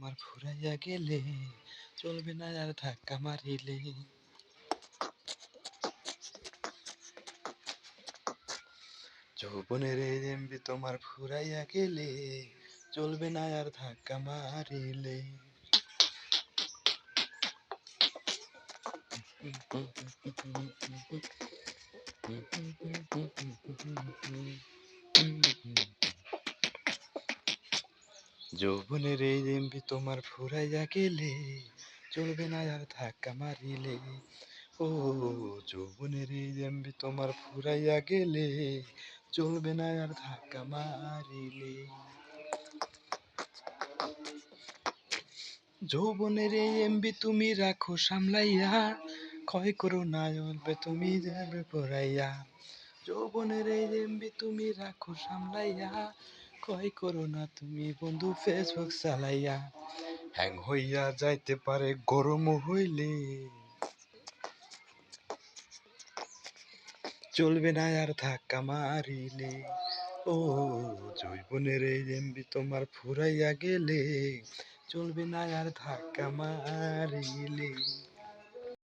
তোমার ফুরাইয়া গেলে চলবে না আর ধাক্কা মারিলে। যৌবনের এই এমবি তোমার ফুরাইয়া গেলে চলবে না আর ধাক্কা মারিলে। যৌবনের এই এমবি তোমার ফুরাইয়া গেলে চলবে না আর ধাক্কা মারিলে। ও যৌবনের এই এমবি তোমার ফুরাইয়া গেলে চলবে না আর ধাক্কা মারিলে। যৌবনের এই এমবি তুমি রাখো সামলাইয়া, ক্ষয় করো না অল্পে তুমি যাবে পড়াইয়া। যৌবনের এই এমবি তুমি রাখো সামলাইয়া, ক্ষয় করো না তুমি বন্ধু ফেসবুক চালাইয়া। হ্যাং হইয়া যাইতে পারে গরম হইলে, চলবে না আর ধাক্কা মারিলে। ও যৌবনের এই এমবি তোমার ফুরাইয়া গেলে চলবে না আর ধাক্কা মারিলে।